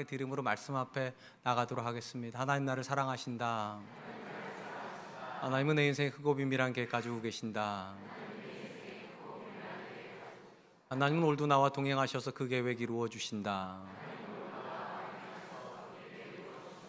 드림으로 말씀 앞에 나가도록 하겠습니다. 하나님 나를 사랑하신다. 하나님은 내 인생에 크고 비밀한 계획 가지고 계신다. 하나님은 오늘도 나와 동행하셔서 그 계획 이루어 주신다.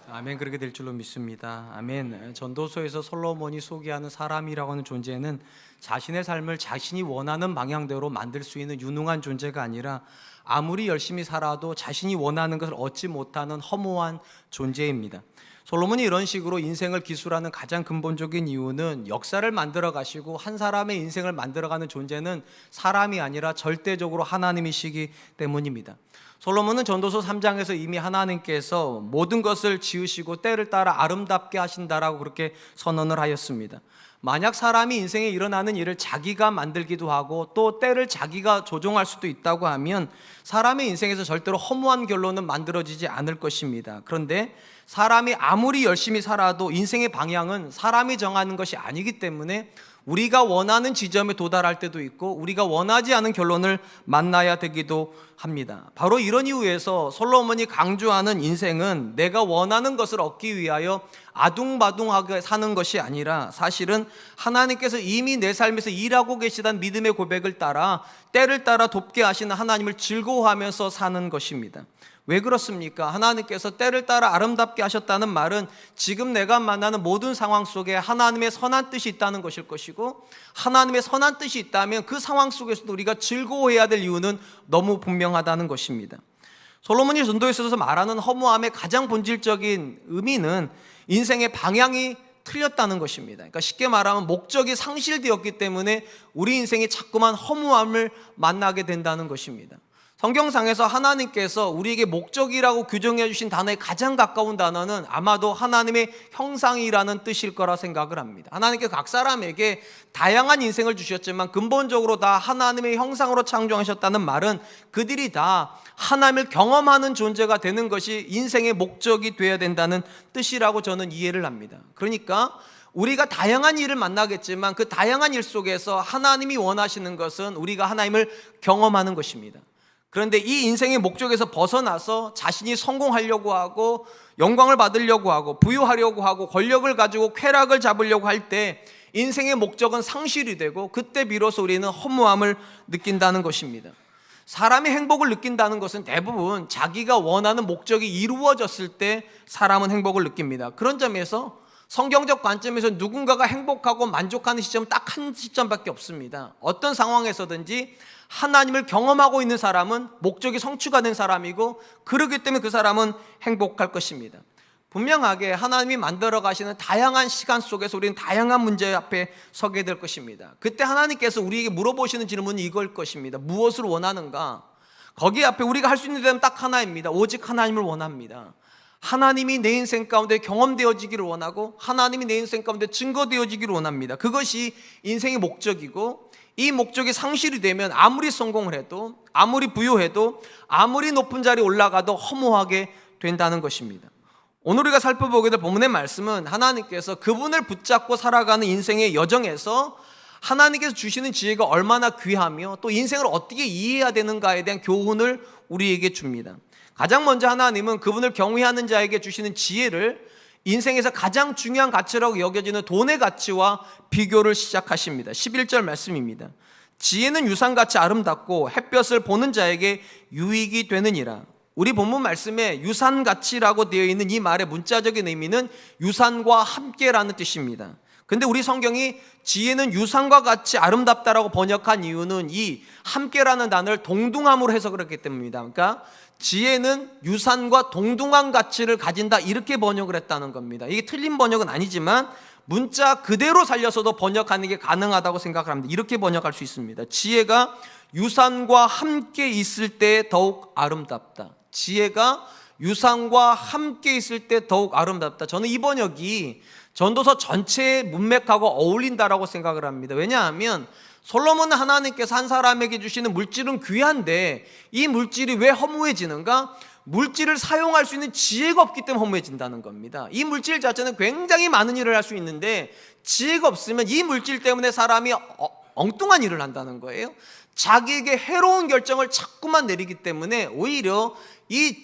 아멘. 그렇게 될 줄로 믿습니다. 아멘. 전도서에서 솔로몬이 소개하는 사람이라고 하는 존재는 자신의 삶을 자신이 원하는 방향대로 만들 수 있는 유능한 존재가 아니라 아무리 열심히 살아도 자신이 원하는 것을 얻지 못하는 허무한 존재입니다. 솔로몬이 이런 식으로 인생을 기술하는 가장 근본적인 이유는 역사를 만들어 가시고 한 사람의 인생을 만들어가는 존재는 사람이 아니라 절대적으로 하나님이시기 때문입니다. 솔로몬은 전도서 3장에서 이미 하나님께서 모든 것을 지으시고 때를 따라 아름답게 하신다라고 그렇게 선언을 하였습니다. 만약 사람이 인생에 일어나는 일을 자기가 만들기도 하고 또 때를 자기가 조종할 수도 있다고 하면 사람의 인생에서 절대로 허무한 결론은 만들어지지 않을 것입니다. 그런데 사람이 아무리 열심히 살아도 인생의 방향은 사람이 정하는 것이 아니기 때문에 우리가 원하는 지점에 도달할 때도 있고 우리가 원하지 않은 결론을 만나야 되기도 합니다. 바로 이런 이유에서 솔로몬이 강조하는 인생은 내가 원하는 것을 얻기 위하여 아둥바둥하게 사는 것이 아니라 사실은 하나님께서 이미 내 삶에서 일하고 계시다는 믿음의 고백을 따라 때를 따라 돕게 하시는 하나님을 즐거워하면서 사는 것입니다. 왜 그렇습니까? 하나님께서 때를 따라 아름답게 하셨다는 말은 지금 내가 만나는 모든 상황 속에 하나님의 선한 뜻이 있다는 것일 것이고 하나님의 선한 뜻이 있다면 그 상황 속에서도 우리가 즐거워해야 될 이유는 너무 분명하다는 것입니다. 솔로몬이 전도에 있어서 말하는 허무함의 가장 본질적인 의미는 인생의 방향이 틀렸다는 것입니다. 그러니까 쉽게 말하면 목적이 상실되었기 때문에 우리 인생이 자꾸만 허무함을 만나게 된다는 것입니다. 성경상에서 하나님께서 우리에게 목적이라고 규정해 주신 단어에 가장 가까운 단어는 아마도 하나님의 형상이라는 뜻일 거라 생각을 합니다. 하나님께 각 사람에게 다양한 인생을 주셨지만 근본적으로 다 하나님의 형상으로 창조하셨다는 말은 그들이 다 하나님을 경험하는 존재가 되는 것이 인생의 목적이 되어야 된다는 뜻이라고 저는 이해를 합니다. 그러니까 우리가 다양한 일을 만나겠지만 그 다양한 일 속에서 하나님이 원하시는 것은 우리가 하나님을 경험하는 것입니다. 그런데 이 인생의 목적에서 벗어나서 자신이 성공하려고 하고 영광을 받으려고 하고 부유하려고 하고 권력을 가지고 쾌락을 잡으려고 할 때 인생의 목적은 상실이 되고 그때 비로소 우리는 허무함을 느낀다는 것입니다. 사람이 행복을 느낀다는 것은 대부분 자기가 원하는 목적이 이루어졌을 때 사람은 행복을 느낍니다. 그런 점에서 성경적 관점에서 누군가가 행복하고 만족하는 시점은 딱 한 시점밖에 없습니다. 어떤 상황에서든지 하나님을 경험하고 있는 사람은 목적이 성취가 된 사람이고 그렇기 때문에 그 사람은 행복할 것입니다. 분명하게 하나님이 만들어 가시는 다양한 시간 속에서 우리는 다양한 문제 앞에 서게 될 것입니다. 그때 하나님께서 우리에게 물어보시는 질문이 이걸 것입니다. 무엇을 원하는가? 거기 앞에 우리가 할 수 있는 데는 딱 하나입니다. 오직 하나님을 원합니다. 하나님이 내 인생 가운데 경험되어지기를 원하고 하나님이 내 인생 가운데 증거되어지기를 원합니다. 그것이 인생의 목적이고 이 목적이 상실이 되면 아무리 성공을 해도 아무리 부유해도 아무리 높은 자리에 올라가도 허무하게 된다는 것입니다. 오늘 우리가 살펴보게 될 본문의 말씀은 하나님께서 그분을 붙잡고 살아가는 인생의 여정에서 하나님께서 주시는 지혜가 얼마나 귀하며 또 인생을 어떻게 이해해야 되는가에 대한 교훈을 우리에게 줍니다. 가장 먼저 하나님은 그분을 경외하는 자에게 주시는 지혜를 인생에서 가장 중요한 가치라고 여겨지는 돈의 가치와 비교를 시작하십니다. 11절 말씀입니다. 지혜는 유산같이 아름답고 햇볕을 보는 자에게 유익이 되느니라. 우리 본문 말씀에 유산같이라고 되어 있는 이 말의 문자적인 의미는 유산과 함께라는 뜻입니다. 근데 우리 성경이 지혜는 유산과 같이 아름답다라고 번역한 이유는 이 함께라는 단어를 동등함으로 해석을 했기 때문입니다. 그러니까 지혜는 유산과 동등한 가치를 가진다 이렇게 번역을 했다는 겁니다. 이게 틀린 번역은 아니지만 문자 그대로 살려서도 번역하는 게 가능하다고 생각을 합니다. 이렇게 번역할 수 있습니다. 지혜가 유산과 함께 있을 때 더욱 아름답다. 지혜가 유산과 함께 있을 때 더욱 아름답다. 저는 이 번역이 전도서 전체의 문맥하고 어울린다라고 생각을 합니다. 왜냐하면 솔로몬은 하나님께서 한 사람에게 주시는 물질은 귀한데 이 물질이 왜 허무해지는가? 물질을 사용할 수 있는 지혜가 없기 때문에 허무해진다는 겁니다. 이 물질 자체는 굉장히 많은 일을 할 수 있는데 지혜가 없으면 이 물질 때문에 사람이 엉뚱한 일을 한다는 거예요. 자기에게 해로운 결정을 자꾸만 내리기 때문에 오히려 이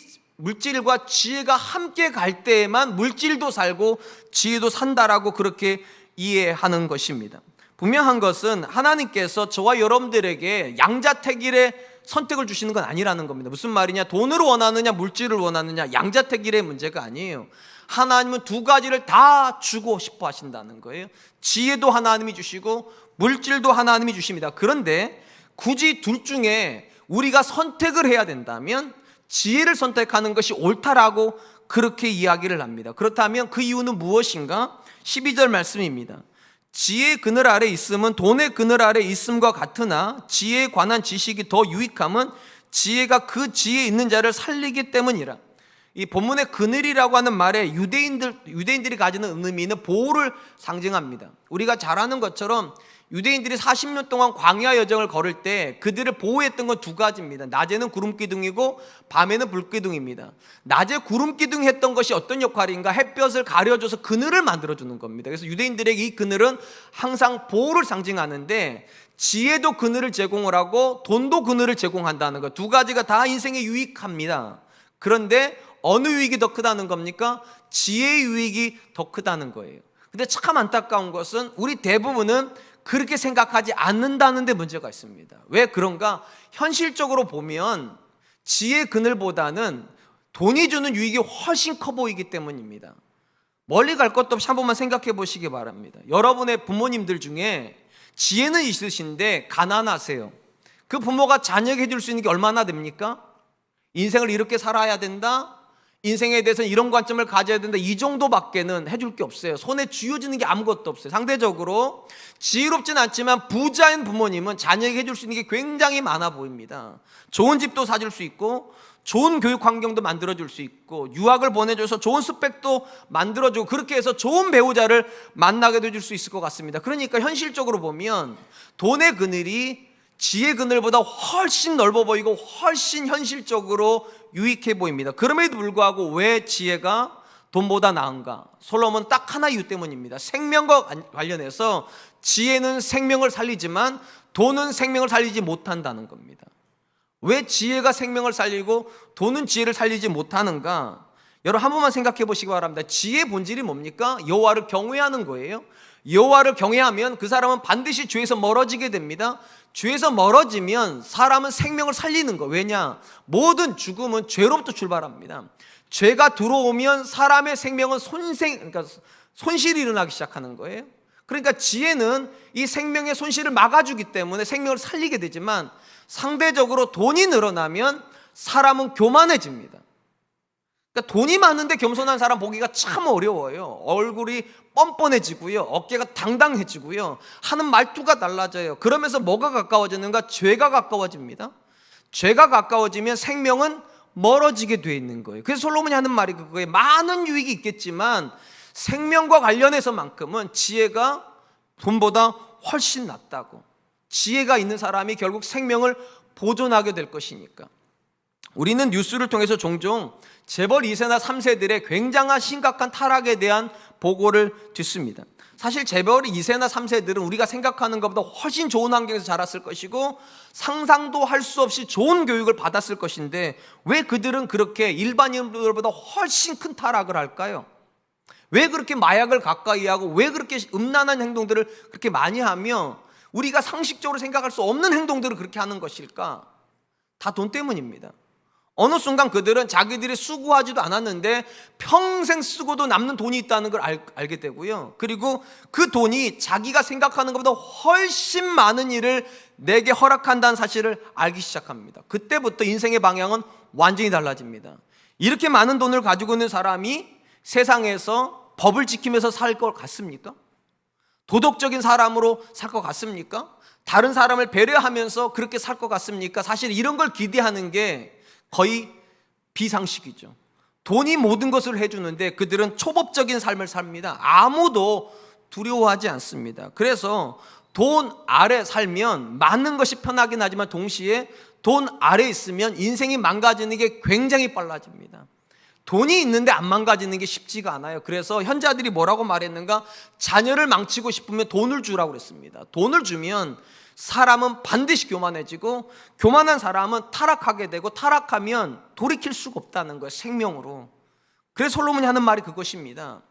물질과 지혜가 함께 갈 때에만 물질도 살고 지혜도 산다라고 그렇게 이해하는 것입니다. 분명한 것은 하나님께서 저와 여러분들에게 양자택일의 선택을 주시는 건 아니라는 겁니다. 무슨 말이냐? 돈을 원하느냐 물질을 원하느냐, 양자택일의 문제가 아니에요. 하나님은 두 가지를 다 주고 싶어 하신다는 거예요. 지혜도 하나님이 주시고 물질도 하나님이 주십니다. 그런데 굳이 둘 중에 우리가 선택을 해야 된다면 지혜를 선택하는 것이 옳다라고 그렇게 이야기를 합니다. 그렇다면 그 이유는 무엇인가? 12절 말씀입니다. 지혜의 그늘 아래 있음은 돈의 그늘 아래 있음과 같으나 지혜에 관한 지식이 더 유익함은 지혜가 그 지혜에 있는 자를 살리기 때문이라. 이 본문의 그늘이라고 하는 말에 유대인들이 가지는 의미는 보호를 상징합니다. 우리가 잘 아는 것처럼 유대인들이 40년 동안 광야 여정을 걸을 때 그들을 보호했던 건 두 가지입니다. 낮에는 구름기둥이고 밤에는 불기둥입니다. 낮에 구름기둥이 했던 것이 어떤 역할인가? 햇볕을 가려줘서 그늘을 만들어주는 겁니다. 그래서 유대인들에게 이 그늘은 항상 보호를 상징하는데, 지혜도 그늘을 제공을 하고 돈도 그늘을 제공한다는 것, 두 가지가 다 인생에 유익합니다. 그런데 어느 유익이 더 크다는 겁니까? 지혜의 유익이 더 크다는 거예요. 근데 참 안타까운 것은 우리 대부분은 그렇게 생각하지 않는다는 데 문제가 있습니다. 왜 그런가? 현실적으로 보면 지혜의 그늘보다는 돈이 주는 유익이 훨씬 커 보이기 때문입니다. 멀리 갈 것도 없이 한 번만 생각해 보시기 바랍니다. 여러분의 부모님들 중에 지혜는 있으신데 가난하세요. 그 부모가 자녀에게 해줄 수 있는 게 얼마나 됩니까? 인생을 이렇게 살아야 된다, 인생에 대해서는 이런 관점을 가져야 된다, 이 정도밖에는 해줄 게 없어요. 손에 쥐어주는 게 아무것도 없어요. 상대적으로 지혜롭진 않지만 부자인 부모님은 자녀에게 해줄 수 있는 게 굉장히 많아 보입니다. 좋은 집도 사줄 수 있고 좋은 교육 환경도 만들어줄 수 있고 유학을 보내줘서 좋은 스펙도 만들어주고 그렇게 해서 좋은 배우자를 만나게 해줄 수 있을 것 같습니다. 그러니까 현실적으로 보면 돈의 그늘이 지혜의 그늘보다 훨씬 넓어 보이고 훨씬 현실적으로 유익해 보입니다. 그럼에도 불구하고 왜 지혜가 돈보다 나은가? 솔로몬은 딱 하나 이유 때문입니다. 생명과 관련해서 지혜는 생명을 살리지만 돈은 생명을 살리지 못한다는 겁니다. 왜 지혜가 생명을 살리고 돈은 지혜를 살리지 못하는가? 여러분 한 번만 생각해 보시기 바랍니다. 지혜의 본질이 뭡니까? 여호와를 경외하는 거예요. 여호와를 경외하면 그 사람은 반드시 죄에서 멀어지게 됩니다. 죄에서 멀어지면 사람은 생명을 살리는 거. 왜냐? 모든 죽음은 죄로부터 출발합니다. 죄가 들어오면 사람의 생명은 그러니까 손실이 일어나기 시작하는 거예요. 그러니까 지혜는 이 생명의 손실을 막아주기 때문에 생명을 살리게 되지만, 상대적으로 돈이 늘어나면 사람은 교만해집니다. 그러니까 돈이 많은데 겸손한 사람 보기가 참 어려워요. 얼굴이 뻔뻔해지고요, 어깨가 당당해지고요, 하는 말투가 달라져요. 그러면서 뭐가 가까워지는가? 죄가 가까워집니다. 죄가 가까워지면 생명은 멀어지게 되어 있는 거예요. 그래서 솔로몬이 하는 말이 그거예요. 많은 유익이 있겠지만 생명과 관련해서만큼은 지혜가 돈보다 훨씬 낫다고. 지혜가 있는 사람이 결국 생명을 보존하게 될 것이니까. 우리는 뉴스를 통해서 종종 재벌 2세나 3세들의 굉장한 심각한 타락에 대한 보고를 듣습니다. 사실 재벌 2세나 3세들은 우리가 생각하는 것보다 훨씬 좋은 환경에서 자랐을 것이고 상상도 할 수 없이 좋은 교육을 받았을 것인데 왜 그들은 그렇게 일반인들보다 훨씬 큰 타락을 할까요? 왜 그렇게 마약을 가까이 하고 왜 그렇게 음란한 행동들을 그렇게 많이 하며 우리가 상식적으로 생각할 수 없는 행동들을 그렇게 하는 것일까? 다 돈 때문입니다. 어느 순간 그들은 자기들이 수고하지도 않았는데 평생 쓰고도 남는 돈이 있다는 걸 알게 되고요. 그리고 그 돈이 자기가 생각하는 것보다 훨씬 많은 일을 내게 허락한다는 사실을 알기 시작합니다. 그때부터 인생의 방향은 완전히 달라집니다. 이렇게 많은 돈을 가지고 있는 사람이 세상에서 법을 지키면서 살 것 같습니까? 도덕적인 사람으로 살 것 같습니까? 다른 사람을 배려하면서 그렇게 살 것 같습니까? 사실 이런 걸 기대하는 게 거의 비상식이죠. 돈이 모든 것을 해주는데 그들은 초법적인 삶을 삽니다. 아무도 두려워하지 않습니다. 그래서 돈 아래 살면 많은 것이 편하긴 하지만 동시에 돈 아래 있으면 인생이 망가지는 게 굉장히 빨라집니다. 돈이 있는데 안 망가지는 게 쉽지가 않아요. 그래서 현자들이 뭐라고 말했는가? 자녀를 망치고 싶으면 돈을 주라고 그랬습니다. 돈을 주면 사람은 반드시 교만해지고 교만한 사람은 타락하게 되고 타락하면 돌이킬 수가 없다는 거예요. 생명으로. 그래서 솔로몬이 하는 말이 그것입니다.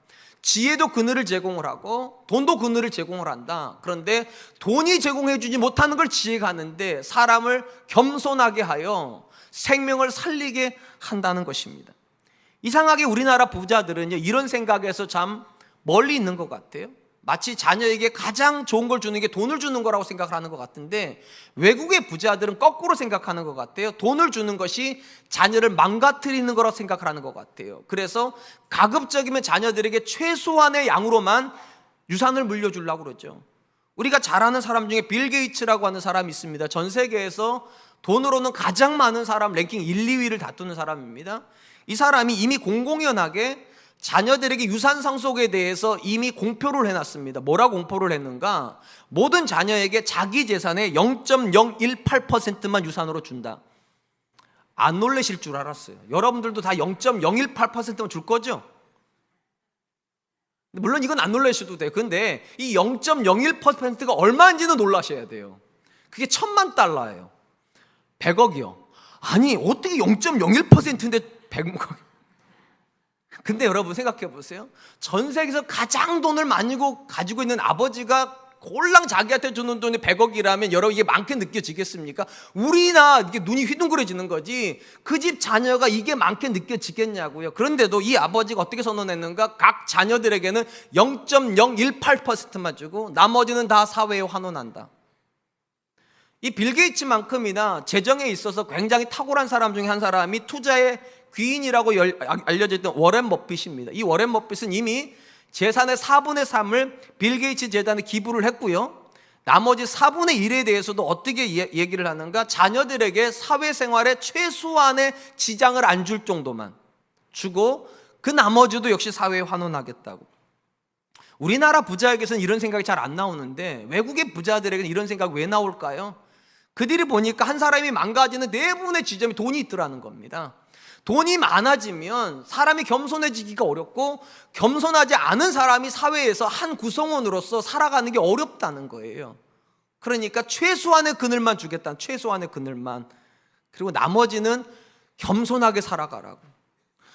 지혜도 그늘을 제공을 하고 돈도 그늘을 제공을 한다. 그런데 돈이 제공해 주지 못하는 걸 지혜가 하는데 사람을 겸손하게 하여 생명을 살리게 한다는 것입니다. 이상하게 우리나라 부자들은요, 이런 생각에서 참 멀리 있는 것 같아요. 마치 자녀에게 가장 좋은 걸 주는 게 돈을 주는 거라고 생각을 하는 것 같은데, 외국의 부자들은 거꾸로 생각하는 것 같아요. 돈을 주는 것이 자녀를 망가뜨리는 거라고 생각을 하는 것 같아요. 그래서 가급적이면 자녀들에게 최소한의 양으로만 유산을 물려주려고 그러죠. 우리가 잘 아는 사람 중에 빌 게이츠라고 하는 사람이 있습니다. 전 세계에서 돈으로는 가장 많은 사람 랭킹 1, 2위를 다투는 사람입니다. 이 사람이 이미 공공연하게 자녀들에게 유산 상속에 대해서 이미 공표를 해놨습니다. 뭐라고 공표를 했는가? 모든 자녀에게 자기 재산의 0.018%만 유산으로 준다. 안 놀라실 줄 알았어요. 여러분들도 다 0.018%만 줄 거죠? 물론 이건 안 놀라셔도 돼요. 근데 이 0.01%가 얼마인지는 놀라셔야 돼요. 그게 $10,000,000예요. 100억이요. 아니 어떻게 0.01%인데 100억? 근데 여러분 생각해 보세요. 전 세계에서 가장 돈을 많이 가지고 있는 아버지가 꼴랑 자기한테 주는 돈이 100억이라면 여러분 이게 많게 느껴지겠습니까? 우리나 이게 눈이 휘둥그레지는 거지 그 집 자녀가 이게 많게 느껴지겠냐고요. 그런데도 이 아버지가 어떻게 선언했는가? 각 자녀들에게는 0.018%만 주고 나머지는 다 사회에 환원한다. 이 빌 게이츠만큼이나 재정에 있어서 굉장히 탁월한 사람 중에 한 사람이 투자의 귀인이라고 알려져 있던 워렌 버핏입니다. 이 워렌 버핏은 이미 재산의 4분의 3을 빌 게이츠 재단에 기부를 했고요. 나머지 4분의 1에 대해서도 어떻게 얘기를 하는가? 자녀들에게 사회생활에 최소한의 지장을 안 줄 정도만 주고 그 나머지도 역시 사회에 환원하겠다고. 우리나라 부자에게서는 이런 생각이 잘 안 나오는데 외국의 부자들에게는 이런 생각이 왜 나올까요? 그들이 보니까 한 사람이 망가지는 대부분의 지점이 돈이 있더라는 겁니다. 돈이 많아지면 사람이 겸손해지기가 어렵고 겸손하지 않은 사람이 사회에서 한 구성원으로서 살아가는 게 어렵다는 거예요. 그러니까 최소한의 그늘만 주겠다는, 최소한의 그늘만. 그리고 나머지는 겸손하게 살아가라고.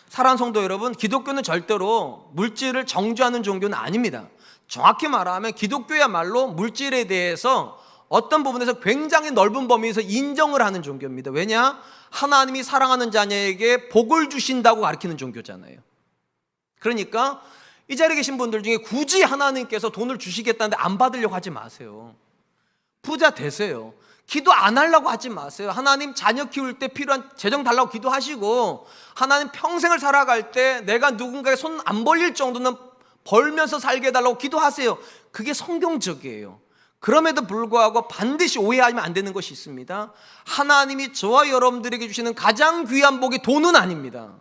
사랑하는 성도 여러분, 기독교는 절대로 물질을 정죄하는 종교는 아닙니다. 정확히 말하면 기독교야말로 물질에 대해서 어떤 부분에서 굉장히 넓은 범위에서 인정을 하는 종교입니다. 왜냐? 하나님이 사랑하는 자녀에게 복을 주신다고 가르치는 종교잖아요. 그러니까 이 자리에 계신 분들 중에 굳이 하나님께서 돈을 주시겠다는데 안 받으려고 하지 마세요. 부자 되세요. 기도 안 하려고 하지 마세요. 하나님 자녀 키울 때 필요한 재정 달라고 기도하시고, 하나님 평생을 살아갈 때 내가 누군가에 손 안 벌릴 정도는 벌면서 살게 해달라고 기도하세요. 그게 성경적이에요. 그럼에도 불구하고 반드시 오해하면 안 되는 것이 있습니다. 하나님이 저와 여러분들에게 주시는 가장 귀한 복이 돈은 아닙니다.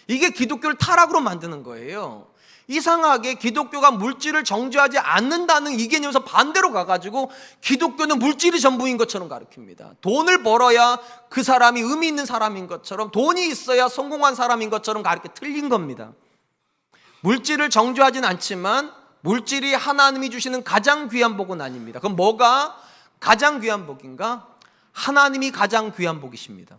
이게 기독교를 타락으로 만드는 거예요. 이상하게 기독교가 물질을 정죄하지 않는다는 이 개념에서 반대로 가가지고 기독교는 물질이 전부인 것처럼 가르칩니다. 돈을 벌어야 그 사람이 의미 있는 사람인 것처럼, 돈이 있어야 성공한 사람인 것처럼 가르쳐. 틀린 겁니다. 물질을 정죄하진 않지만 물질이 하나님이 주시는 가장 귀한 복은 아닙니다. 그럼 뭐가 가장 귀한 복인가? 하나님이 가장 귀한 복이십니다.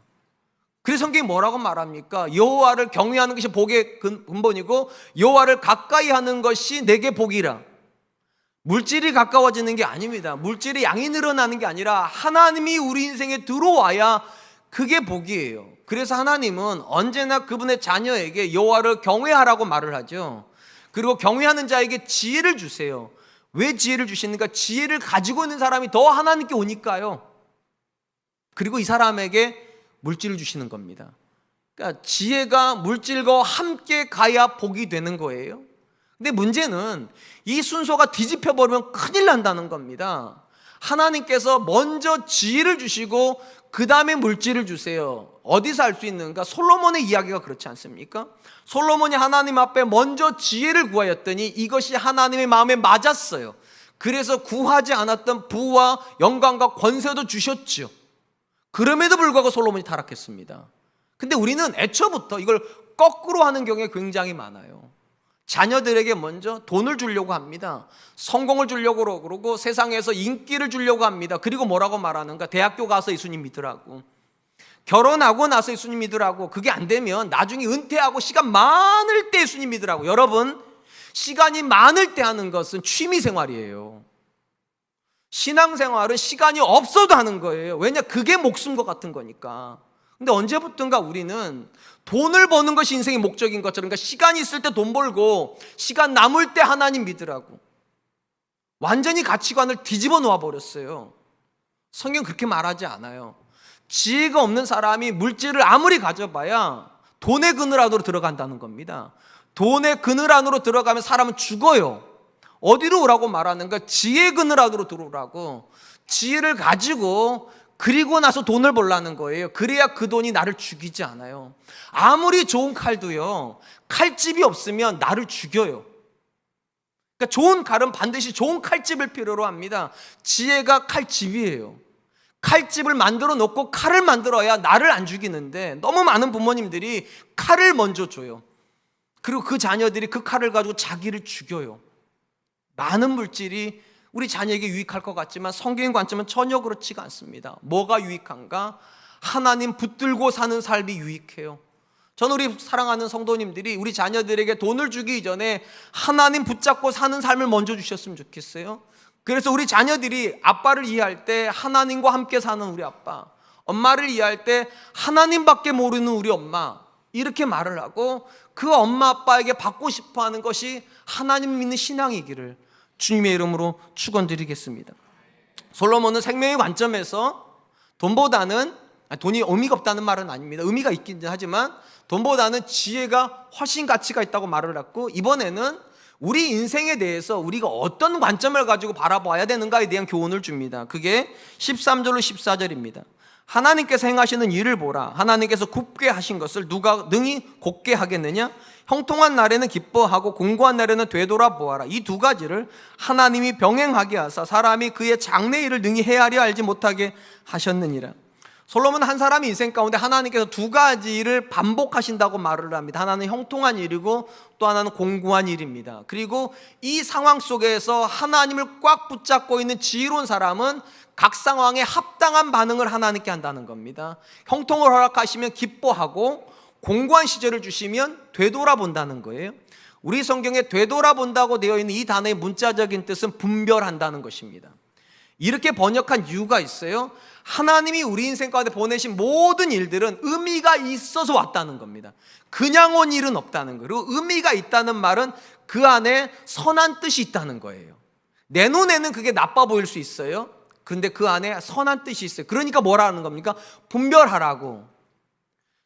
그래서 성경이 뭐라고 말합니까? 여호와를 경외하는 것이 복의 근본이고 여호와를 가까이 하는 것이 내게 복이라. 물질이 가까워지는 게 아닙니다. 물질이 양이 늘어나는 게 아니라 하나님이 우리 인생에 들어와야 그게 복이에요. 그래서 하나님은 언제나 그분의 자녀에게 여호와를 경외하라고 말을 하죠. 그리고 경외하는 자에게 지혜를 주세요. 왜 지혜를 주시는가? 지혜를 가지고 있는 사람이 더 하나님께 오니까요. 그리고 이 사람에게 물질을 주시는 겁니다. 그러니까 지혜가 물질과 함께 가야 복이 되는 거예요. 근데 문제는 이 순서가 뒤집혀 버리면 큰일 난다는 겁니다. 하나님께서 먼저 지혜를 주시고 그 다음에 물질을 주세요. 어디서 알 수 있는가? 솔로몬의 이야기가 그렇지 않습니까? 솔로몬이 하나님 앞에 먼저 지혜를 구하였더니 이것이 하나님의 마음에 맞았어요. 그래서 구하지 않았던 부와 영광과 권세도 주셨죠. 그럼에도 불구하고 솔로몬이 타락했습니다. 근데 우리는 애초부터 이걸 거꾸로 하는 경우가 굉장히 많아요. 자녀들에게 먼저 돈을 주려고 합니다. 성공을 주려고 그러고 세상에서 인기를 주려고 합니다. 그리고 뭐라고 말하는가? 대학교 가서 예수님 믿으라고, 결혼하고 나서 예수님 믿으라고, 그게 안 되면 나중에 은퇴하고 시간 많을 때 예수님 믿으라고. 여러분, 시간이 많을 때 하는 것은 취미생활이에요. 신앙생활은 시간이 없어도 하는 거예요. 왜냐? 그게 목숨과 같은 거니까. 근데 언제부턴가 우리는 돈을 버는 것이 인생의 목적인 것처럼, 그러니까 시간이 있을 때 돈 벌고 시간 남을 때 하나님 믿으라고 완전히 가치관을 뒤집어 놓아 버렸어요. 성경 그렇게 말하지 않아요. 지혜가 없는 사람이 물질을 아무리 가져봐야 돈의 그늘 안으로 들어간다는 겁니다. 돈의 그늘 안으로 들어가면 사람은 죽어요. 어디로 오라고 말하는가? 지혜의 그늘 안으로 들어오라고. 지혜를 가지고 그리고 나서 돈을 벌라는 거예요. 그래야 그 돈이 나를 죽이지 않아요. 아무리 좋은 칼도요, 칼집이 없으면 나를 죽여요. 그러니까 좋은 칼은 반드시 좋은 칼집을 필요로 합니다. 지혜가 칼집이에요. 칼집을 만들어 놓고 칼을 만들어야 나를 안 죽이는데, 너무 많은 부모님들이 칼을 먼저 줘요. 그리고 그 자녀들이 그 칼을 가지고 자기를 죽여요. 많은 물질이 우리 자녀에게 유익할 것 같지만 성경의 관점은 전혀 그렇지가 않습니다. 뭐가 유익한가? 하나님 붙들고 사는 삶이 유익해요. 저는 우리 사랑하는 성도님들이 우리 자녀들에게 돈을 주기 전에 하나님 붙잡고 사는 삶을 먼저 주셨으면 좋겠어요. 그래서 우리 자녀들이 아빠를 이해할 때 하나님과 함께 사는 우리 아빠, 엄마를 이해할 때 하나님밖에 모르는 우리 엄마, 이렇게 말을 하고 그 엄마 아빠에게 받고 싶어하는 것이 하나님 믿는 신앙이기를 주님의 이름으로 축원드리겠습니다. 솔로몬은 생명의 관점에서 돈보다는, 돈이 의미가 없다는 말은 아닙니다. 의미가 있긴 하지만 돈보다는 지혜가 훨씬 가치가 있다고 말을 했고, 이번에는 우리 인생에 대해서 우리가 어떤 관점을 가지고 바라봐야 되는가에 대한 교훈을 줍니다. 그게 13절로 14절입니다. 하나님께서 행하시는 일을 보라. 하나님께서 굽게 하신 것을 누가 능히 곱게 하겠느냐? 형통한 날에는 기뻐하고 공고한 날에는 되돌아보아라. 이 두 가지를 하나님이 병행하게 하사 사람이 그의 장래 일을 능히 헤아려 알지 못하게 하셨느니라. 솔로몬 한 사람의 인생 가운데 하나님께서 두 가지 일을 반복하신다고 말을 합니다. 하나는 형통한 일이고 또 하나는 공고한 일입니다. 그리고 이 상황 속에서 하나님을 꽉 붙잡고 있는 지혜로운 사람은 각 상황에 합당한 반응을 하나님께 한다는 겁니다. 형통을 허락하시면 기뻐하고 공고한 시절을 주시면 되돌아본다는 거예요. 우리 성경에 되돌아본다고 되어 있는 이 단어의 문자적인 뜻은 분별한다는 것입니다. 이렇게 번역한 이유가 있어요. 하나님이 우리 인생 가운데 보내신 모든 일들은 의미가 있어서 왔다는 겁니다. 그냥 온 일은 없다는 거예요. 그리고 의미가 있다는 말은 그 안에 선한 뜻이 있다는 거예요. 내 눈에는 그게 나빠 보일 수 있어요. 근데 그 안에 선한 뜻이 있어요. 그러니까 뭐라는 겁니까? 분별하라고.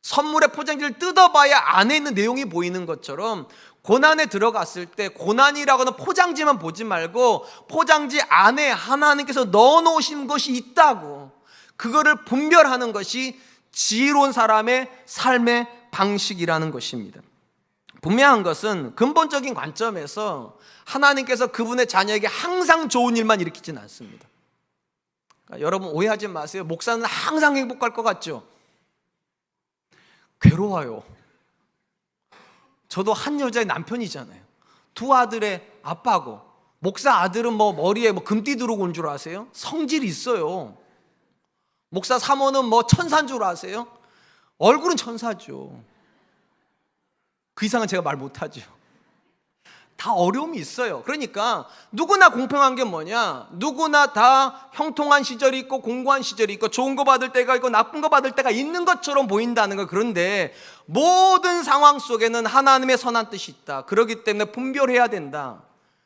선물의 포장지를 뜯어봐야 안에 있는 내용이 보이는 것처럼 고난에 들어갔을 때 고난이라고는 포장지만 보지 말고 포장지 안에 하나님께서 넣어놓으신 것이 있다고, 그거를 분별하는 것이 지혜로운 사람의 삶의 방식이라는 것입니다. 분명한 것은 근본적인 관점에서 하나님께서 그분의 자녀에게 항상 좋은 일만 일으키지는 않습니다. 그러니까 여러분 오해하지 마세요. 목사는 항상 행복할 것 같죠? 괴로워요. 저도 한 여자의 남편이잖아요. 두 아들의 아빠고, 목사 아들은 뭐 머리에 뭐 금띠 들어오고 온 줄 아세요? 성질이 있어요. 목사 사모는 뭐 천사인 줄 아세요? 얼굴은 천사죠. 그 이상은 제가 말 못하죠. 다 어려움이 있어요. 그러니까 누구나 공평한 게 뭐냐? 누구나 다 형통한 시절이 있고 공고한 시절이 있고 좋은 거 받을 때가 있고 나쁜 거 받을 때가 있는 것처럼 보인다는 거. 그런데 모든 상황 속에는 하나님의 선한 뜻이 있다. 그렇기 때문에 분별해야 된다.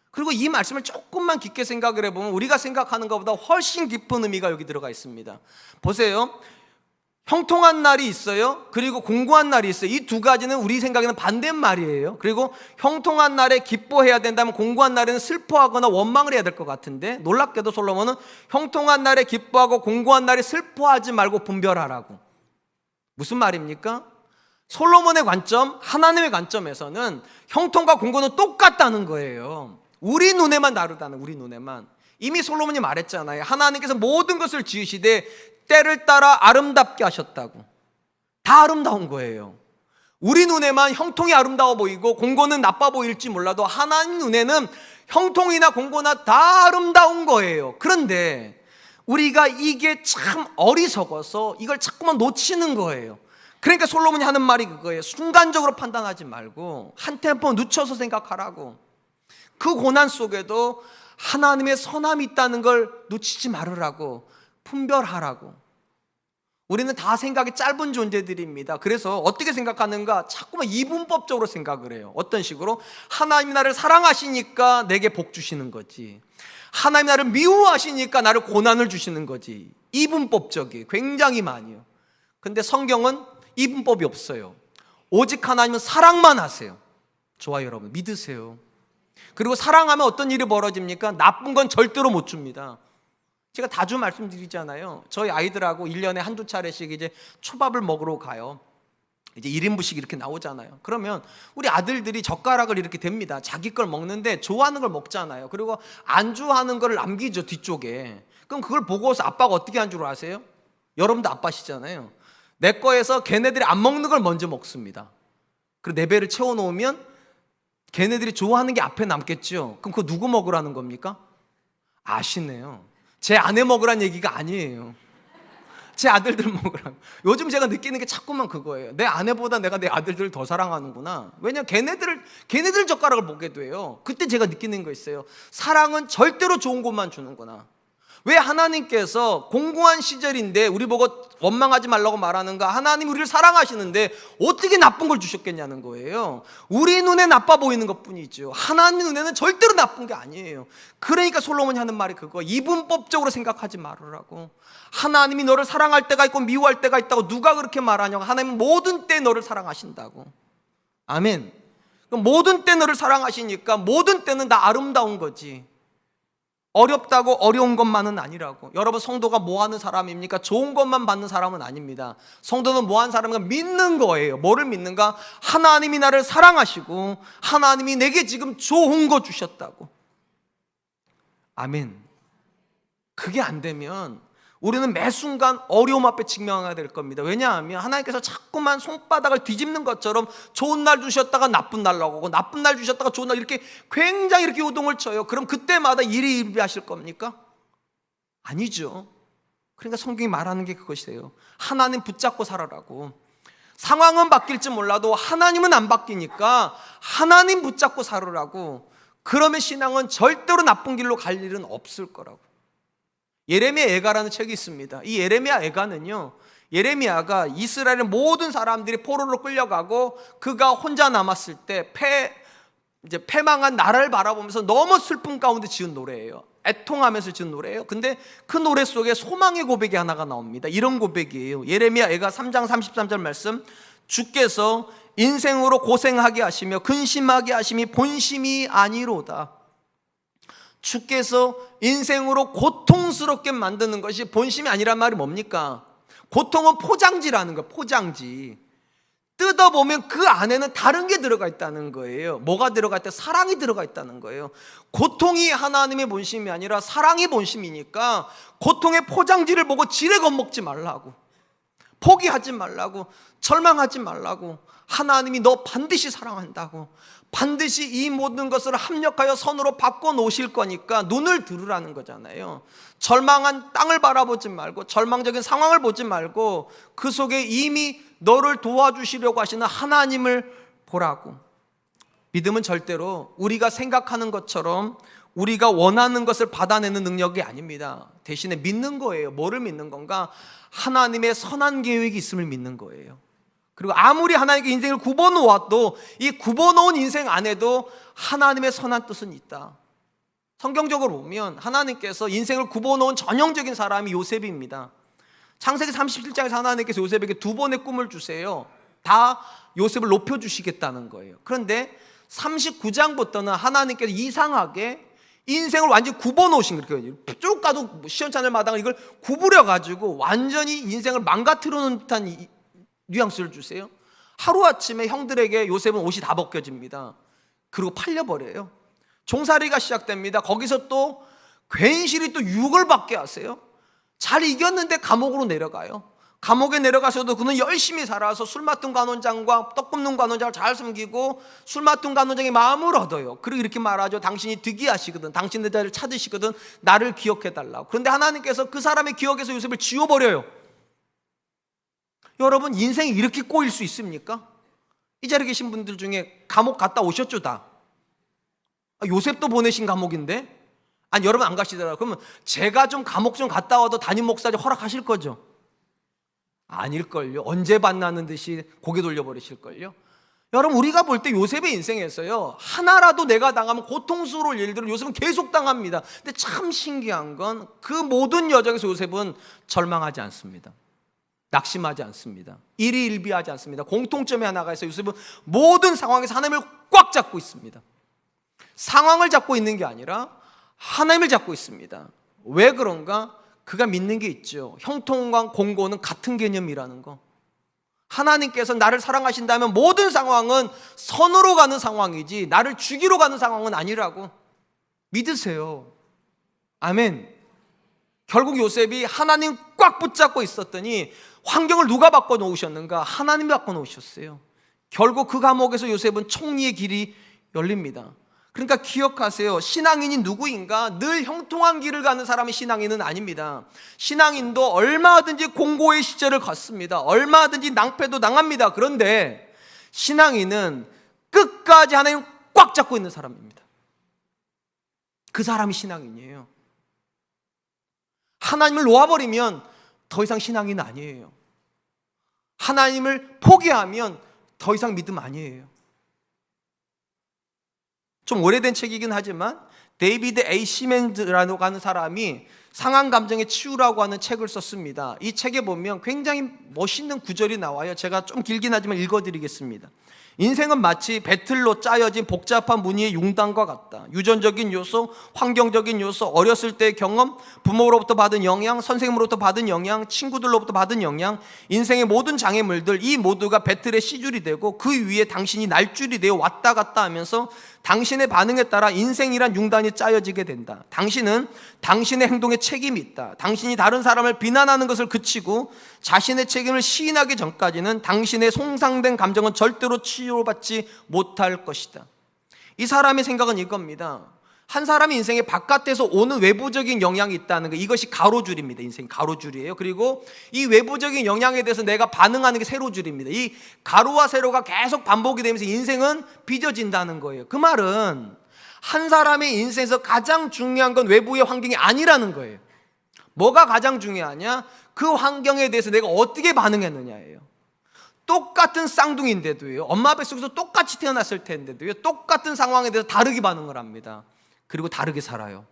그리고 이 말씀을 조금만 깊게 생각을 해보면 우리가 생각하는 것보다 훨씬 깊은 의미가 여기 들어가 있습니다. 보세요. 형통한 날이 있어요. 그리고 공고한 날이 있어요. 이 두 가지는 우리 생각에는 반대말이에요. 그리고 형통한 날에 기뻐해야 된다면 공고한 날에는 슬퍼하거나 원망을 해야 될 것 같은데, 놀랍게도 솔로몬은 형통한 날에 기뻐하고 공고한 날에 슬퍼하지 말고 분별하라고. 무슨 말입니까? 솔로몬의 관점, 하나님의 관점에서는 형통과 공고는 똑같다는 거예요. 우리 눈에만 다르다는, 우리 눈에만. 이미 솔로몬이 말했잖아요. 하나님께서 모든 것을 지으시되 때를 따라 아름답게 하셨다고. 다 아름다운 거예요. 우리 눈에만 형통이 아름다워 보이고 공고는 나빠 보일지 몰라도 하나님 눈에는 형통이나 공고나 다 아름다운 거예요. 그런데 우리가 이게 참 어리석어서 이걸 자꾸만 놓치는 거예요. 그러니까 솔로몬이 하는 말이 그거예요. 순간적으로 판단하지 말고 한 템포 늦춰서 생각하라고. 그 고난 속에도 하나님의 선함이 있다는 걸 놓치지 말으라고, 분별하라고. 우리는 다 생각이 짧은 존재들입니다. 그래서 어떻게 생각하는가? 자꾸만 이분법적으로 생각을 해요. 어떤 식으로? 하나님이 나를 사랑하시니까 내게 복 주시는 거지, 하나님이 나를 미워하시니까 나를 고난을 주시는 거지. 이분법적이 굉장히 많이요. 근데 성경은 이분법이 없어요. 오직 하나님은 사랑만 하세요. 좋아요, 여러분. 믿으세요. 그리고 사랑하면 어떤 일이 벌어집니까? 나쁜 건 절대로 못 줍니다. 제가 자주 말씀드리잖아요. 저희 아이들하고 1년에 한두 차례씩 이제 초밥을 먹으러 가요. 이제 1인분씩 이렇게 나오잖아요. 그러면 우리 아들들이 젓가락을 이렇게 댑니다. 자기 걸 먹는데 좋아하는 걸 먹잖아요. 그리고 안주하는 걸 남기죠, 뒤쪽에. 그럼 그걸 보고서 아빠가 어떻게 한 줄 아세요? 여러분도 아빠시잖아요. 내 거에서 걔네들이 안 먹는 걸 먼저 먹습니다. 그리고 내 배를 채워놓으면 걔네들이 좋아하는 게 앞에 남겠죠. 그럼 그거 누구 먹으라는 겁니까? 아시네요. 제 아내 먹으라는 얘기가 아니에요. 제 아들들 먹으라고. 요즘 제가 느끼는 게 자꾸만 그거예요. 내 아내보다 내가 내 아들들을 더 사랑하는구나. 왜냐면 걔네들 젓가락을 먹게 돼요. 그때 제가 느끼는 거 있어요. 사랑은 절대로 좋은 것만 주는구나. 왜 하나님께서 공고한 시절인데 우리 보고 원망하지 말라고 말하는가? 하나님 우리를 사랑하시는데 어떻게 나쁜 걸 주셨겠냐는 거예요. 우리 눈에 나빠 보이는 것뿐이죠. 하나님 눈에는 절대로 나쁜 게 아니에요. 그러니까 솔로몬이 하는 말이 그거, 이분법적으로 생각하지 말으라고. 하나님이 너를 사랑할 때가 있고 미워할 때가 있다고 누가 그렇게 말하냐고. 하나님은 모든 때 너를 사랑하신다고. 아멘. 그럼 모든 때 너를 사랑하시니까 모든 때는 다 아름다운 거지. 어렵다고 어려운 것만은 아니라고. 여러분, 성도가 뭐 하는 사람입니까? 좋은 것만 받는 사람은 아닙니다. 성도는 뭐 하는 사람인가? 믿는 거예요. 뭐를 믿는가? 하나님이 나를 사랑하시고 하나님이 내게 지금 좋은 거 주셨다고. 아멘. 그게 안 되면 우리는 매 순간 어려움 앞에 직면하게 될 겁니다. 왜냐하면 하나님께서 자꾸만 손바닥을 뒤집는 것처럼 좋은 날 주셨다가 나쁜 날 나오고 나쁜 날 주셨다가 좋은 날, 이렇게 굉장히 이렇게 요동을 쳐요. 그럼 그때마다 일희일비하실 겁니까? 아니죠. 그러니까 성경이 말하는 게 그것이에요. 하나님 붙잡고 살아라고. 상황은 바뀔지 몰라도 하나님은 안 바뀌니까 하나님 붙잡고 살으라고. 그러면 신앙은 절대로 나쁜 길로 갈 일은 없을 거라고. 예레미야 애가라는 책이 있습니다. 이 예레미야 애가는요, 예레미야가 이스라엘의 모든 사람들이 포로로 끌려가고 그가 혼자 남았을 때 패망한 나라를 바라보면서 너무 슬픔 가운데 지은 노래예요. 애통하면서 지은 노래예요. 근데 그 노래 속에 소망의 고백이 하나가 나옵니다. 이런 고백이에요. 예레미야 애가 3장 33절 말씀, 주께서 인생으로 고생하게 하시며 근심하게 하심이 본심이 아니로다. 주께서 인생으로 고통스럽게 만드는 것이 본심이 아니란 말이 뭡니까? 고통은 포장지라는 거예요. 포장지. 뜯어보면 그 안에는 다른 게 들어가 있다는 거예요. 뭐가 들어가 있다? 사랑이 들어가 있다는 거예요. 고통이 하나님의 본심이 아니라 사랑이 본심이니까 고통의 포장지를 보고 지레 겁먹지 말라고, 포기하지 말라고, 절망하지 말라고. 하나님이 너 반드시 사랑한다고, 반드시 이 모든 것을 합력하여 선으로 바꿔놓으실 거니까 눈을 들으라는 거잖아요. 절망한 땅을 바라보지 말고, 절망적인 상황을 보지 말고 그 속에 이미 너를 도와주시려고 하시는 하나님을 보라고. 믿음은 절대로 우리가 생각하는 것처럼 우리가 원하는 것을 받아내는 능력이 아닙니다. 대신에 믿는 거예요. 뭐를 믿는 건가? 하나님의 선한 계획이 있음을 믿는 거예요. 그리고 아무리 하나님께 인생을 굽어놓아도 이 굽어놓은 인생 안에도 하나님의 선한 뜻은 있다. 성경적으로 보면 하나님께서 인생을 굽어놓은 전형적인 사람이 요셉입니다. 창세기 37장에서 하나님께서 요셉에게 2번의 꿈을 주세요. 다 요셉을 높여주시겠다는 거예요. 그런데 39장부터는 하나님께서 이상하게 인생을 완전히 굽어놓으신 거예요. 쭉 가도 시원찮을 마당을 이걸 구부려가지고 완전히 인생을 망가뜨려 놓은 듯한 뉘앙스를 주세요. 하루아침에 형들에게 요셉은 옷이 다 벗겨집니다. 그리고 팔려버려요. 종살이가 시작됩니다. 거기서 또 괜시리 또 유혹을 받게 하세요. 잘 이겼는데 감옥으로 내려가요. 감옥에 내려가서도 그는 열심히 살아서 술 맡은 관원장과 떡 굽는 관원장을 잘 섬기고 술 맡은 관원장의 마음을 얻어요. 그리고 이렇게 말하죠. 당신이 득이하시거든, 당신 내 자리를 찾으시거든 나를 기억해달라고. 그런데 하나님께서 그 사람의 기억에서 요셉을 지워버려요. 여러분, 인생이 이렇게 꼬일 수 있습니까? 이 자리에 계신 분들 중에 감옥 갔다 오셨죠 다? 요셉도 보내신 감옥인데? 아니, 여러분 안 가시더라고요. 그러면 제가 좀 감옥 좀 갔다 와도 담임 목사님 허락하실 거죠? 아닐걸요. 언제 만나는 듯이 고개 돌려버리실걸요. 여러분, 우리가 볼 때 요셉의 인생에서요, 하나라도 내가 당하면 고통스러울 일들을 요셉은 계속 당합니다. 근데 참 신기한 건 그 모든 여정에서 요셉은 절망하지 않습니다. 낙심하지 않습니다. 일희일비하지 않습니다. 공통점이 하나가 있어요. 요셉은 모든 상황에서 하나님을 꽉 잡고 있습니다. 상황을 잡고 있는 게 아니라 하나님을 잡고 있습니다. 왜 그런가? 그가 믿는 게 있죠. 형통과 공고는 같은 개념이라는 거. 하나님께서 나를 사랑하신다면 모든 상황은 선으로 가는 상황이지 나를 죽이러 가는 상황은 아니라고 믿으세요. 아멘. 결국 요셉이 하나님 꽉 붙잡고 있었더니 환경을 누가 바꿔놓으셨는가? 하나님이 바꿔놓으셨어요. 결국 그 감옥에서 요셉은 총리의 길이 열립니다. 그러니까 기억하세요. 신앙인이 누구인가? 늘 형통한 길을 가는 사람이 신앙인은 아닙니다. 신앙인도 얼마든지 공고의 시절을 갖습니다. 얼마든지 낭패도 당합니다. 그런데 신앙인은 끝까지 하나님 꽉 잡고 있는 사람입니다. 그 사람이 신앙인이에요. 하나님을 놓아버리면 더 이상 신앙인 아니에요. 하나님을 포기하면 더 이상 믿음 아니에요. 좀 오래된 책이긴 하지만 데이비드 A. 시멘즈라고 하는 사람이 상한 감정의 치유라고 하는 책을 썼습니다. 이 책에 보면 굉장히 멋있는 구절이 나와요. 제가 좀 길긴 하지만 읽어드리겠습니다. 인생은 마치 배틀로 짜여진 복잡한 무늬의 융단과 같다. 유전적인 요소, 환경적인 요소, 어렸을 때의 경험, 부모로부터 받은 영향, 선생님으로부터 받은 영향, 친구들로부터 받은 영향, 인생의 모든 장애물들, 이 모두가 배틀의 시줄이 되고 그 위에 당신이 날줄이 되어 왔다 갔다 하면서 당신의 반응에 따라 인생이란 융단이 짜여지게 된다. 당신은 당신의 행동에 책임이 있다. 당신이 다른 사람을 비난하는 것을 그치고 자신의 책임을 시인하기 전까지는 당신의 손상된 감정은 절대로 치유받지 못할 것이다. 이 사람의 생각은 이겁니다. 한 사람의 인생에 바깥에서 오는 외부적인 영향이 있다는 거, 이것이 가로줄입니다. 인생 가로줄이에요. 그리고 이 외부적인 영향에 대해서 내가 반응하는 게 세로줄입니다. 이 가로와 세로가 계속 반복이 되면서 인생은 빚어진다는 거예요. 그 말은 한 사람의 인생에서 가장 중요한 건 외부의 환경이 아니라는 거예요. 뭐가 가장 중요하냐? 그 환경에 대해서 내가 어떻게 반응했느냐예요. 똑같은 쌍둥이인데도요, 엄마 뱃속에서 똑같이 태어났을 텐데도요, 똑같은 상황에 대해서 다르게 반응을 합니다. 그리고 다르게 살아요.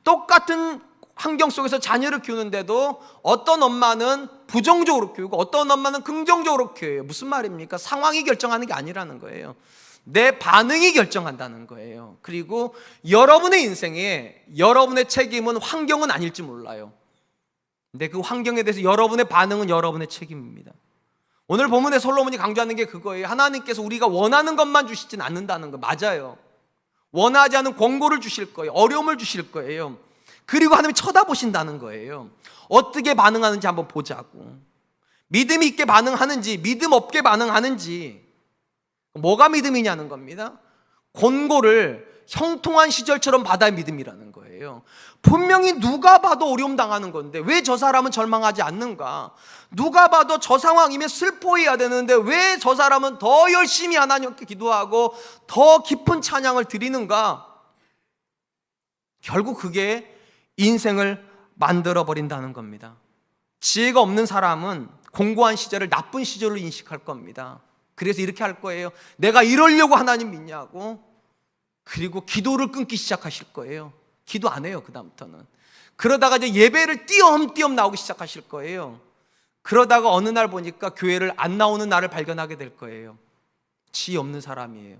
똑같은 환경 속에서 자녀를 키우는데도 어떤 엄마는 부정적으로 키우고 어떤 엄마는 긍정적으로 키워요. 무슨 말입니까? 상황이 결정하는 게 아니라는 거예요. 내 반응이 결정한다는 거예요. 그리고 여러분의 인생에 여러분의 책임은 환경은 아닐지 몰라요. 근데 그 환경에 대해서 여러분의 반응은 여러분의 책임입니다. 오늘 본문에 솔로몬이 강조하는 게 그거예요. 하나님께서 우리가 원하는 것만 주시진 않는다는 거. 맞아요. 원하지 않은 권고를 주실 거예요. 어려움을 주실 거예요. 그리고 하나님이 쳐다보신다는 거예요. 어떻게 반응하는지 한번 보자고. 믿음 있게 반응하는지 믿음 없게 반응하는지. 뭐가 믿음이냐는 겁니다. 권고를 형통한 시절처럼 받아야 믿음이라는 거예요. 분명히 누가 봐도 어려움 당하는 건데 왜 저 사람은 절망하지 않는가? 누가 봐도 저 상황이면 슬퍼해야 되는데 왜 저 사람은 더 열심히 하나님께 기도하고 더 깊은 찬양을 드리는가? 결국 그게 인생을 만들어 버린다는 겁니다. 지혜가 없는 사람은 공고한 시절을 나쁜 시절로 인식할 겁니다. 그래서 이렇게 할 거예요. 내가 이러려고 하나님 믿냐고. 그리고 기도를 끊기 시작하실 거예요. 기도 안 해요, 그 다음부터는. 그러다가 이제 예배를 띄엄띄엄 나오기 시작하실 거예요. 그러다가 어느 날 보니까 교회를 안 나오는 날을 발견하게 될 거예요. 지혜 없는 사람이에요.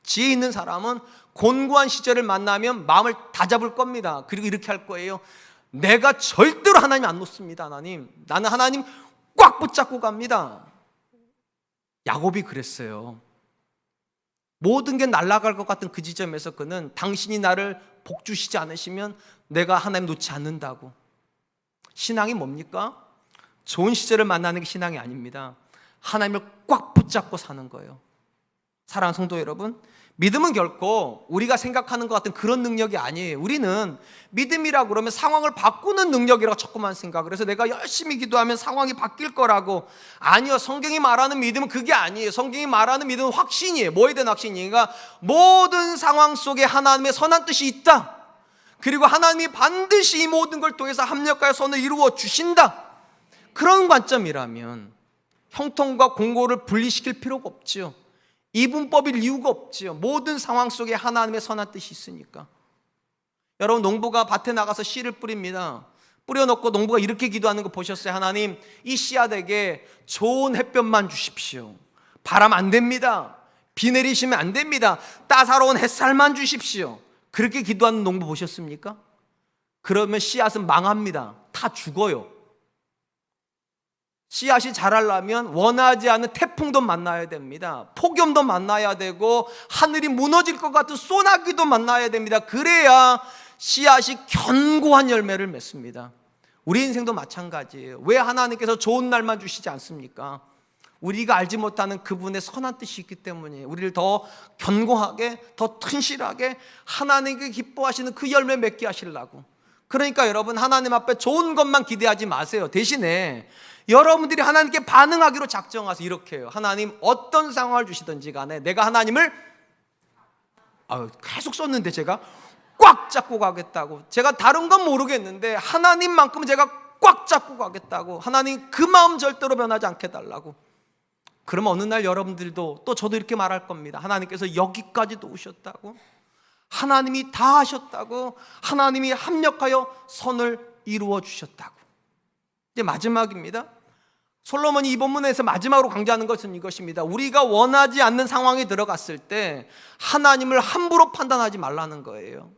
지혜 있는 사람은 곤고한 시절을 만나면 마음을 다 잡을 겁니다. 그리고 이렇게 할 거예요. 내가 절대로 하나님 안 놓습니다. 하나님, 나는 하나님 꽉 붙잡고 갑니다. 야곱이 그랬어요. 모든 게 날아갈 것 같은 그 지점에서 그는 당신이 나를 복 주시지 않으시면 내가 하나님 놓지 않는다고. 신앙이 뭡니까? 좋은 시절을 만나는 게 신앙이 아닙니다. 하나님을 꽉 붙잡고 사는 거예요. 사랑하는 성도 여러분, 믿음은 결코 우리가 생각하는 것 같은 그런 능력이 아니에요. 우리는 믿음이라고 그러면 상황을 바꾸는 능력이라고 자꾸만 생각. 그래서 내가 열심히 기도하면 상황이 바뀔 거라고. 아니요, 성경이 말하는 믿음은 그게 아니에요. 성경이 말하는 믿음은 확신이에요. 뭐에 대한 확신이니까 모든 상황 속에 하나님의 선한 뜻이 있다. 그리고 하나님이 반드시 이 모든 걸 통해서 합력하여 선을 이루어 주신다. 그런 관점이라면 형통과 공고를 분리시킬 필요가 없지요. 이분법일 이유가 없지요. 모든 상황 속에 하나님의 선한 뜻이 있으니까. 여러분, 농부가 밭에 나가서 씨를 뿌립니다. 뿌려놓고 농부가 이렇게 기도하는 거 보셨어요? 하나님, 이 씨앗에게 좋은 햇볕만 주십시오. 바람 안 됩니다. 비 내리시면 안 됩니다. 따사로운 햇살만 주십시오. 그렇게 기도하는 농부 보셨습니까? 그러면 씨앗은 망합니다. 다 죽어요. 씨앗이 자라려면 원하지 않는 태풍도 만나야 됩니다. 폭염도 만나야 되고 하늘이 무너질 것 같은 소나기도 만나야 됩니다. 그래야 씨앗이 견고한 열매를 맺습니다. 우리 인생도 마찬가지예요. 왜 하나님께서 좋은 날만 주시지 않습니까? 우리가 알지 못하는 그분의 선한 뜻이 있기 때문에 우리를 더 견고하게, 더 튼실하게 하나님께 기뻐하시는 그 열매 맺게 하시려고. 그러니까 여러분, 하나님 앞에 좋은 것만 기대하지 마세요. 대신에 여러분들이 하나님께 반응하기로 작정하세요. 이렇게 해요. 하나님, 어떤 상황을 주시든지 간에 내가 하나님을 계속 썼는데 제가 꽉 잡고 가겠다고. 제가 다른 건 모르겠는데 하나님만큼은 제가 꽉 잡고 가겠다고. 하나님, 그 마음 절대로 변하지 않게 해달라고. 그러면 어느 날 여러분들도, 또 저도 이렇게 말할 겁니다. 하나님께서 여기까지도 오셨다고, 하나님이 다 하셨다고, 하나님이 합력하여 선을 이루어 주셨다고. 이제 마지막입니다. 솔로몬이 이 본문에서 마지막으로 강조하는 것은 이것입니다. 우리가 원하지 않는 상황에 들어갔을 때 하나님을 함부로 판단하지 말라는 거예요.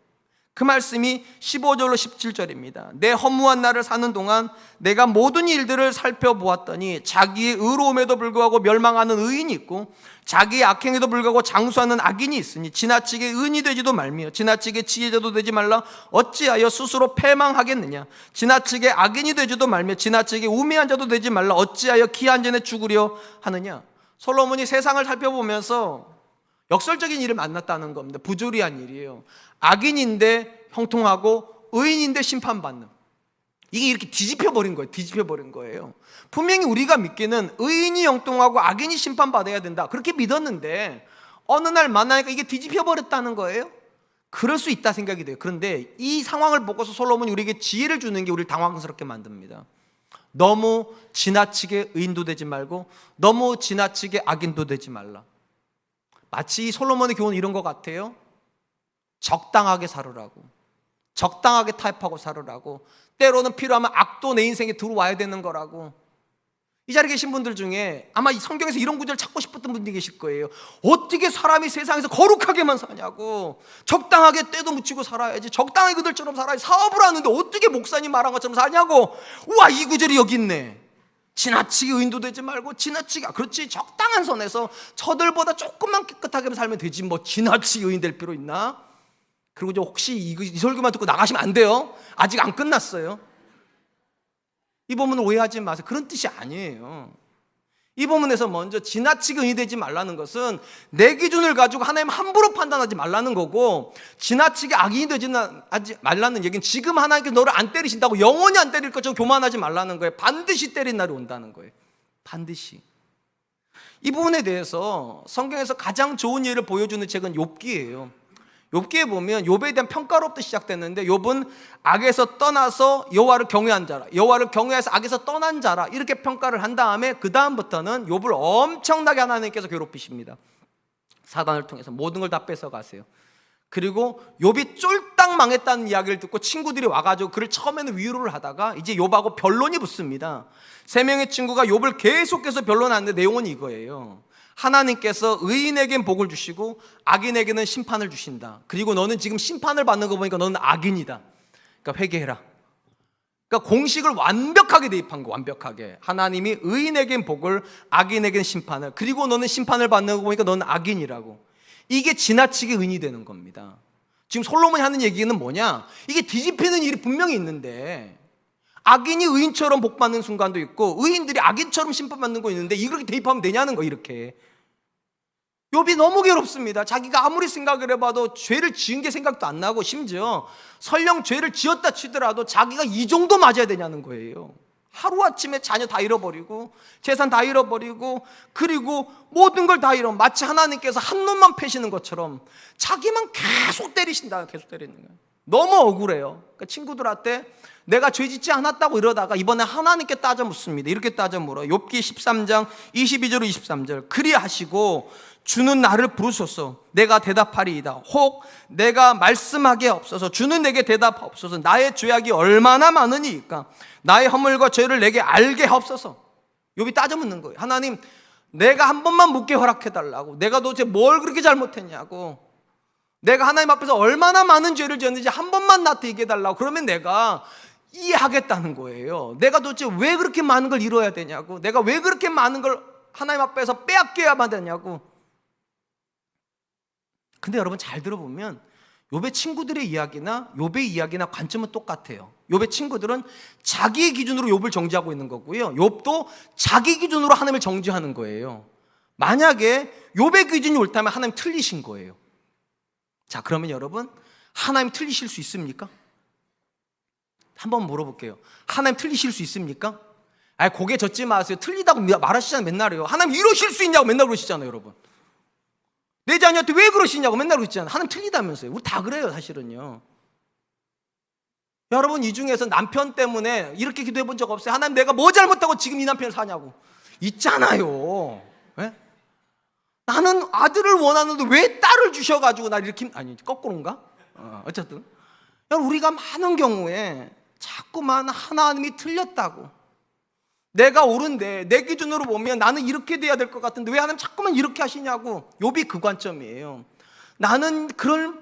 그 말씀이 15절로 17절입니다. 내 허무한 날을 사는 동안 내가 모든 일들을 살펴보았더니 자기의 의로움에도 불구하고 멸망하는 의인이 있고 자기의 악행에도 불구하고 장수하는 악인이 있으니 지나치게 의인이 되지도 말며 지나치게 지혜자도 되지 말라. 어찌하여 스스로 패망하겠느냐. 지나치게 악인이 되지도 말며 지나치게 우매한 자도 되지 말라. 어찌하여 기한 전에 죽으려 하느냐. 솔로몬이 세상을 살펴보면서 역설적인 일을 만났다는 겁니다. 부조리한 일이에요. 악인인데 형통하고 의인인데 심판받는, 이게 이렇게 뒤집혀버린 거예요. 뒤집혀버린 거예요. 분명히 우리가 믿기는 의인이 형통하고 악인이 심판받아야 된다, 그렇게 믿었는데 어느 날 만나니까 이게 뒤집혀버렸다는 거예요. 그럴 수 있다 생각이 돼요. 그런데 이 상황을 보고서 솔로몬이 우리에게 지혜를 주는 게 우리를 당황스럽게 만듭니다. 너무 지나치게 의인도 되지 말고 너무 지나치게 악인도 되지 말라. 마치 솔로몬의 교훈은 이런 것 같아요. 적당하게 살으라고, 적당하게 타협하고 살으라고, 때로는 필요하면 악도 내 인생에 들어와야 되는 거라고. 이 자리에 계신 분들 중에 아마 이 성경에서 이런 구절을 찾고 싶었던 분들이 계실 거예요. 어떻게 사람이 세상에서 거룩하게만 사냐고. 적당하게 때도 묻히고 살아야지, 적당하게 그들처럼 살아야지. 사업을 하는데 어떻게 목사님 말한 것처럼 사냐고. 우와, 이 구절이 여기 있네. 지나치게 의인도 되지 말고 지나치게, 그렇지, 적당한 선에서 저들보다 조금만 깨끗하게 살면 되지 뭐 지나치게 의인 될 필요 있나? 그리고 저 혹시 이 설교만 듣고 나가시면 안 돼요. 아직 안 끝났어요. 이 본문을 오해하지 마세요. 그런 뜻이 아니에요. 이 본문에서 먼저 지나치게 의인이 되지 말라는 것은 내 기준을 가지고 하나님 함부로 판단하지 말라는 거고, 지나치게 악인이 되지 말라는 얘기는 지금 하나님께서 너를 안 때리신다고 영원히 안 때릴 것처럼 교만하지 말라는 거예요. 반드시 때린 날이 온다는 거예요. 반드시. 이 부분에 대해서 성경에서 가장 좋은 예를 보여주는 책은 욥기예요. 욥기에 보면 욥에 대한 평가로부터 시작됐는데, 욥은 악에서 떠나서 여호와를 경외한 자라, 여호와를 경외해서 악에서 떠난 자라, 이렇게 평가를 한 다음에 그 다음부터는 욥을 엄청나게 하나님께서 괴롭히십니다. 사단을 통해서 모든 걸 다 뺏어가세요. 그리고 욥이 쫄딱 망했다는 이야기를 듣고 친구들이 와가지고 그를 처음에는 위로를 하다가 이제 욥하고 변론이 붙습니다. 세 명의 친구가 욥을 계속해서 변론하는데 내용은 이거예요. 하나님께서 의인에겐 복을 주시고 악인에게는 심판을 주신다. 그리고 너는 지금 심판을 받는 거 보니까 너는 악인이다. 그러니까 회개해라. 그러니까 공식을 완벽하게 대입한 거, 완벽하게. 하나님이 의인에겐 복을, 악인에겐 심판을. 그리고 너는 심판을 받는 거 보니까 너는 악인이라고. 이게 지나치게 의인이 되는 겁니다. 지금 솔로몬이 하는 얘기는 뭐냐? 이게 뒤집히는 일이 분명히 있는데 악인이 의인처럼 복받는 순간도 있고 의인들이 악인처럼 심판받는 거 있는데 이렇게 대입하면 되냐는 거. 이렇게 욥이 너무 괴롭습니다. 자기가 아무리 생각을 해봐도 죄를 지은 게 생각도 안 나고, 심지어 설령 죄를 지었다 치더라도 자기가 이 정도 맞아야 되냐는 거예요. 하루아침에 자녀 다 잃어버리고 재산 다 잃어버리고 그리고 모든 걸 다 잃어, 마치 하나님께서 한 놈만 패시는 것처럼 자기만 계속 때리신다. 계속 때리는 거예요. 너무 억울해요. 그러니까 친구들한테 내가 죄 짓지 않았다고 이러다가 이번에 하나님께 따져 묻습니다. 이렇게 따져 물어요. 욥기 13장 22절 23절. 그리하시고 주는 나를 부르소서 내가 대답하리이다. 혹 내가 말씀하게 없어서 주는 내게 대답하옵소서. 나의 죄악이 얼마나 많으니까 나의 허물과 죄를 내게 알게 하옵소서. 욥이 따져 묻는 거예요. 하나님, 내가 한 번만 묻게 허락해달라고. 내가 도대체 뭘 그렇게 잘못했냐고. 내가 하나님 앞에서 얼마나 많은 죄를 지었는지 한 번만 나한테 얘기해 달라고. 그러면 내가 이해하겠다는 거예요. 내가 도대체 왜 그렇게 많은 걸 이뤄야 되냐고. 내가 왜 그렇게 많은 걸 하나님 앞에서 빼앗겨야만 되냐고. 근데 여러분 잘 들어보면 욥의 친구들의 이야기나 욥의 이야기나 관점은 똑같아요. 욥의 친구들은 자기의 기준으로 욥을 정죄하고 있는 거고요, 욥도 자기 기준으로 하나님을 정죄하는 거예요. 만약에 욥의 기준이 옳다면 하나님 틀리신 거예요. 자, 그러면 여러분, 하나님 틀리실 수 있습니까? 한번 물어볼게요. 하나님 틀리실 수 있습니까? 고개 젓지 마세요. 틀리다고 말하시잖아요. 맨날요. 하나님 이러실 수 있냐고 맨날 그러시잖아요. 여러분, 내 자녀한테 왜 그러시냐고 맨날 그러시잖아요. 하나님 틀리다면서요. 우리 다 그래요, 사실은요. 여러분, 이 중에서 남편 때문에 이렇게 기도해 본 적 없어요? 하나님, 내가 뭐 잘못하고 지금 이 남편을 사냐고. 있잖아요. 네? 나는 아들을 원하는데 왜 딸을 주셔가지고 나 이렇게, 아니 거꾸로인가? 어쨌든 여러분, 우리가 많은 경우에 자꾸만 하나님이 틀렸다고, 내가 옳은데 내 기준으로 보면 나는 이렇게 돼야 될 것 같은데 왜 하나님 자꾸만 이렇게 하시냐고. 욥이 그 관점이에요. 나는 그런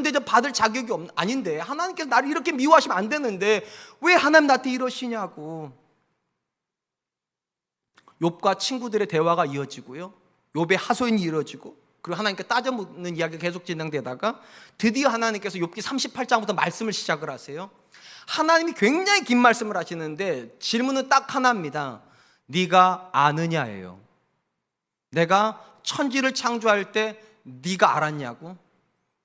대접 받을 자격이 아닌데 하나님께서 나를 이렇게 미워하시면 안 되는데 왜 하나님 나한테 이러시냐고. 욥과 친구들의 대화가 이어지고요, 욥의 하소연이 이어지고, 그리고 하나님께 따져 묻는 이야기가 계속 진행되다가 드디어 하나님께서 욥기 38장부터 말씀을 시작을 하세요. 하나님이 굉장히 긴 말씀을 하시는데 질문은 딱 하나입니다. 네가 아느냐예요. 내가 천지를 창조할 때 네가 알았냐고.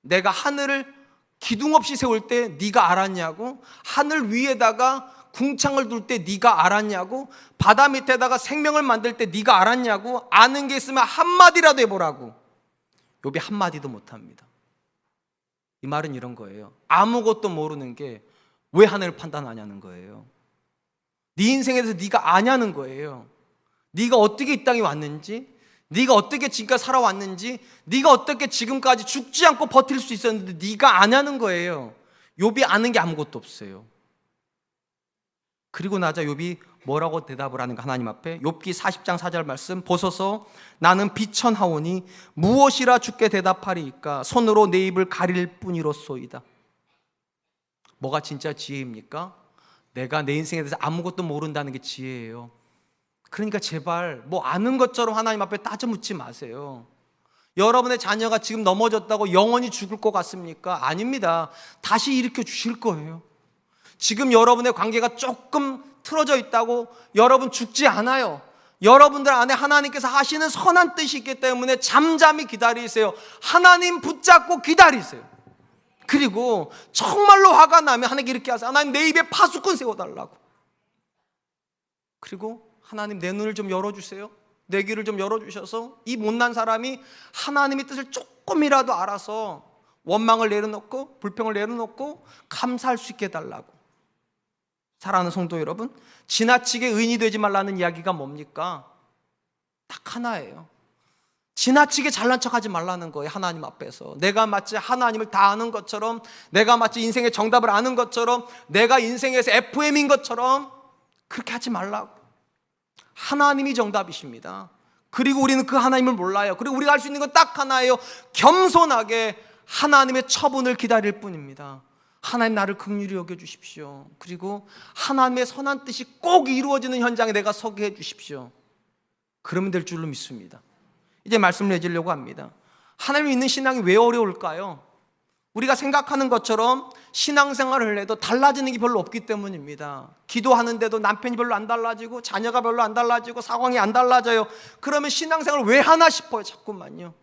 내가 하늘을 기둥 없이 세울 때 네가 알았냐고. 하늘 위에다가 궁창을 둘 때 네가 알았냐고. 바다 밑에다가 생명을 만들 때 네가 알았냐고. 아는 게 있으면 한마디라도 해보라고. 욥이 한마디도 못합니다. 이 말은 이런 거예요. 아무것도 모르는 게 왜 하늘을 판단하냐는 거예요. 네 인생에 대해서 네가 아냐는 거예요. 네가 어떻게 이 땅에 왔는지, 네가 어떻게 지금까지 살아왔는지, 네가 어떻게 지금까지 죽지 않고 버틸 수 있었는데 네가 아냐는 거예요. 욥이 아는 게 아무것도 없어요. 그리고 나자 욥이 뭐라고 대답을 하는가. 하나님 앞에 욥기 40장 4절 말씀 보소서. 나는 비천하오니 무엇이라 주께 대답하리이까. 손으로 내 입을 가릴 뿐이로소이다. 뭐가 진짜 지혜입니까? 내가 내 인생에 대해서 아무것도 모른다는 게 지혜예요. 그러니까 제발 뭐 아는 것처럼 하나님 앞에 따져 묻지 마세요. 여러분의 자녀가 지금 넘어졌다고 영원히 죽을 것 같습니까? 아닙니다. 다시 일으켜 주실 거예요. 지금 여러분의 관계가 조금 틀어져 있다고 여러분 죽지 않아요. 여러분들 안에 하나님께서 하시는 선한 뜻이 있기 때문에 잠잠히 기다리세요. 하나님 붙잡고 기다리세요. 그리고 정말로 화가 나면 하나님께 이렇게 하세요. 하나님, 내 입에 파수꾼 세워달라고. 그리고 하나님, 내 눈을 좀 열어주세요. 내 귀를 좀 열어주셔서 이 못난 사람이 하나님의 뜻을 조금이라도 알아서 원망을 내려놓고 불평을 내려놓고 감사할 수 있게 해달라고. 사랑하는 성도 여러분, 지나치게 의인이 되지 말라는 이야기가 뭡니까? 딱 하나예요. 지나치게 잘난 척하지 말라는 거예요. 하나님 앞에서 내가 마치 하나님을 다 아는 것처럼, 내가 마치 인생의 정답을 아는 것처럼, 내가 인생에서 FM인 것처럼 그렇게 하지 말라고. 하나님이 정답이십니다. 그리고 우리는 그 하나님을 몰라요. 그리고 우리가 할 수 있는 건 딱 하나예요. 겸손하게 하나님의 처분을 기다릴 뿐입니다. 하나님, 나를 긍휼히 여겨주십시오. 그리고 하나님의 선한 뜻이 꼭 이루어지는 현장에 내가 서게 해주십시오. 그러면 될 줄로 믿습니다. 이제 말씀을 내주려고 합니다. 하나님을 믿는 신앙이 왜 어려울까요? 우리가 생각하는 것처럼 신앙생활을 해도 달라지는 게 별로 없기 때문입니다. 기도하는데도 남편이 별로 안 달라지고 자녀가 별로 안 달라지고 상황이 안 달라져요. 그러면 신앙생활을 왜 하나 싶어요, 자꾸만요.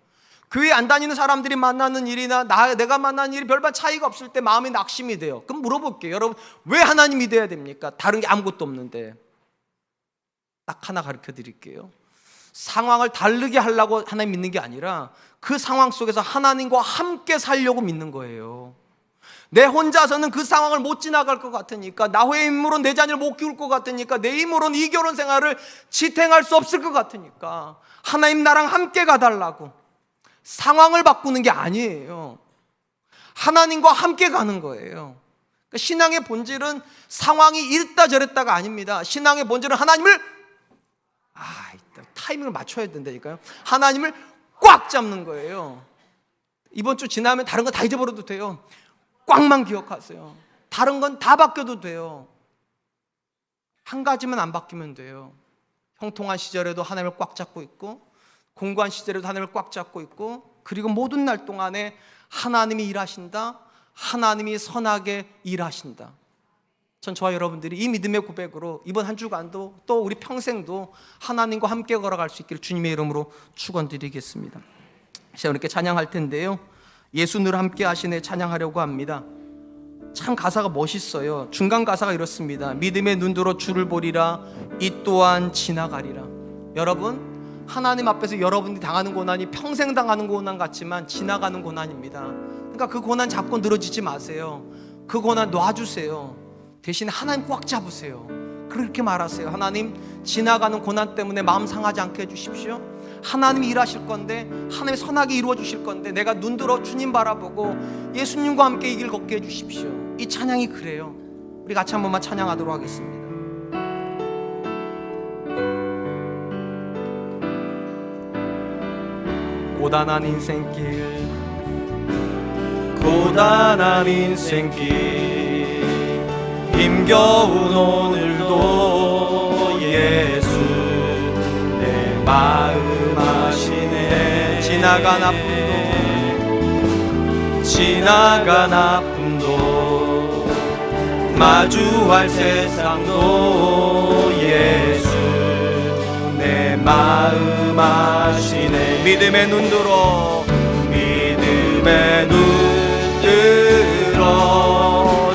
교회 안 다니는 사람들이 만나는 일이나 내가 만나는 일이 별반 차이가 없을 때 마음이 낙심이 돼요. 그럼 물어볼게요. 여러분, 왜 하나님 믿어야 됩니까? 다른 게 아무것도 없는데. 딱 하나 가르쳐 드릴게요. 상황을 다르게 하려고 하나님 믿는 게 아니라 그 상황 속에서 하나님과 함께 살려고 믿는 거예요. 내 혼자서는 그 상황을 못 지나갈 것 같으니까, 나의 힘으로는 내 자녀를 못 키울 것 같으니까, 내 힘으로는 이 결혼 생활을 지탱할 수 없을 것 같으니까 하나님 나랑 함께 가달라고. 상황을 바꾸는 게 아니에요. 하나님과 함께 가는 거예요. 그러니까 신앙의 본질은 상황이 이랬다 저랬다가 아닙니다. 신앙의 본질은 하나님을 타이밍을 맞춰야 된다니까요. 하나님을 꽉 잡는 거예요. 이번 주 지나면 다른 거 다 잊어버려도 돼요. 꽉만 기억하세요. 다른 건 다 바뀌어도 돼요. 한 가지만 안 바뀌면 돼요. 형통한 시절에도 하나님을 꽉 잡고 있고, 공고한 시절에도 하나님을 꽉 잡고 있고, 그리고 모든 날 동안에 하나님이 일하신다, 하나님이 선하게 일하신다. 전 저와 여러분들이 이 믿음의 고백으로 이번 한 주간도 또 우리 평생도 하나님과 함께 걸어갈 수 있기를 주님의 이름으로 축원드리겠습니다. 제가 이렇게 찬양할 텐데요, 예수 늘 함께 하시네 찬양하려고 합니다. 참 가사가 멋있어요. 중간 가사가 이렇습니다. 믿음의 눈으로 주를 보리라, 이 또한 지나가리라. 여러분, 하나님 앞에서 여러분이 당하는 고난이 평생 당하는 고난 같지만 지나가는 고난입니다. 그러니까 그 고난 잡고 늘어지지 마세요. 그 고난 놔주세요. 대신 하나님 꽉 잡으세요. 그렇게 말하세요. 하나님, 지나가는 고난 때문에 마음 상하지 않게 해주십시오. 하나님이 일하실 건데, 하나님이 선하게 이루어 주실 건데, 내가 눈들어 주님 바라보고 예수님과 함께 이 길 걷게 해주십시오. 이 찬양이 그래요. 우리 같이 한 번만 찬양하도록 하겠습니다. 고단한 인생길, 고단한 인생길, 힘겨운 오늘도 예수 내 마음 아시네. 지나간 아픔도 마주할 세상도 예수 내 마음 아시네. 믿음의 눈 들어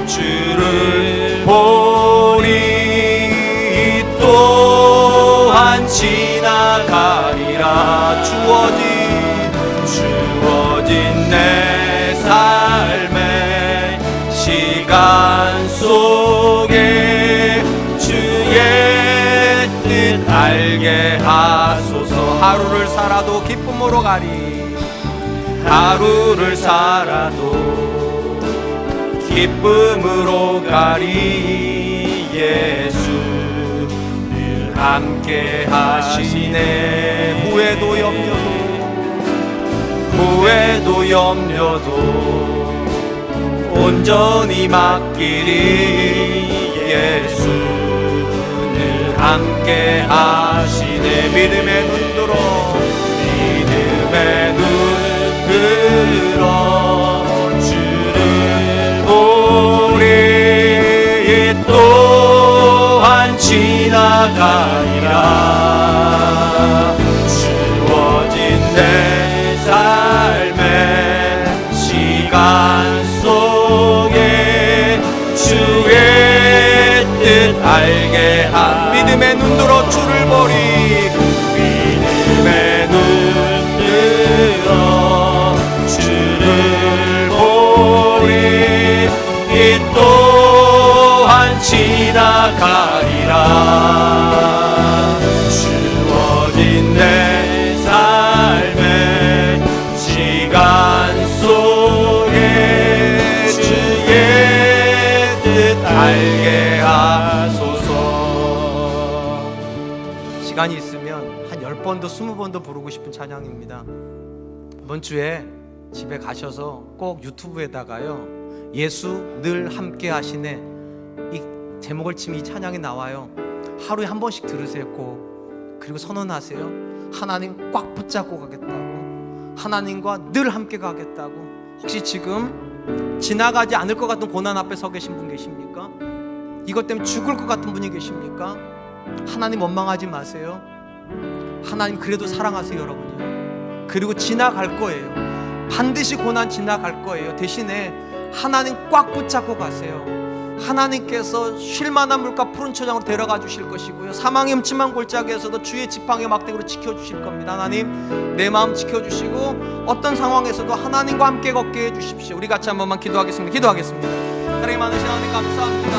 주를 보리, 또한 지나가리라. 주어진 내 삶의 시간 속에 주의 뜻 알게 하소서. 하루를 살아도 기쁨으로 가리, 하루를 살아도 기쁨으로 가리. 예수 늘 함께 하시네. 후회도 염려도 온전히 맡기리. 예수 늘 함께 하시네. 믿음의 눈 들어 주를 보리, 또한 지나가리라. 주어진 내 삶의 시간 속에 주의 뜻 알게 한. 믿음의 눈 들어 주를 보리, 믿음의 눈 들어 주를 보리, 이 또한 지나가리라. 주어진 내 삶의 시간 속에 주의 뜻 알게 하소서. 시간이 있으면 한 10번도 20번도 부르고 싶은 찬양입니다. 이번 주에 집에 가셔서 꼭 유튜브에다가요, 예수 늘 함께 하시네, 이 제목을 치면 이 찬양이 나와요. 하루에 한 번씩 들으세요. 꼭. 그리고 선언하세요. 하나님 꽉 붙잡고 가겠다고, 하나님과 늘 함께 가겠다고. 혹시 지금 지나가지 않을 것 같은 고난 앞에 서 계신 분 계십니까? 이것 때문에 죽을 것 같은 분이 계십니까? 하나님 원망하지 마세요. 하나님 그래도 사랑하세요, 여러분요. 그리고 지나갈 거예요. 반드시 고난 지나갈 거예요. 대신에 하나님 꽉 붙잡고 가세요. 하나님께서 쉴만한 물가 푸른 초장으로 데려가 주실 것이고요, 사망의 음침한 골짜기에서도 주의 지팡이와 막대기로 지켜주실 겁니다. 하나님 내 마음 지켜주시고 어떤 상황에서도 하나님과 함께 걷게 해주십시오. 우리 같이 한 번만 기도하겠습니다. 하나님 많으신 하나님 감사합니다.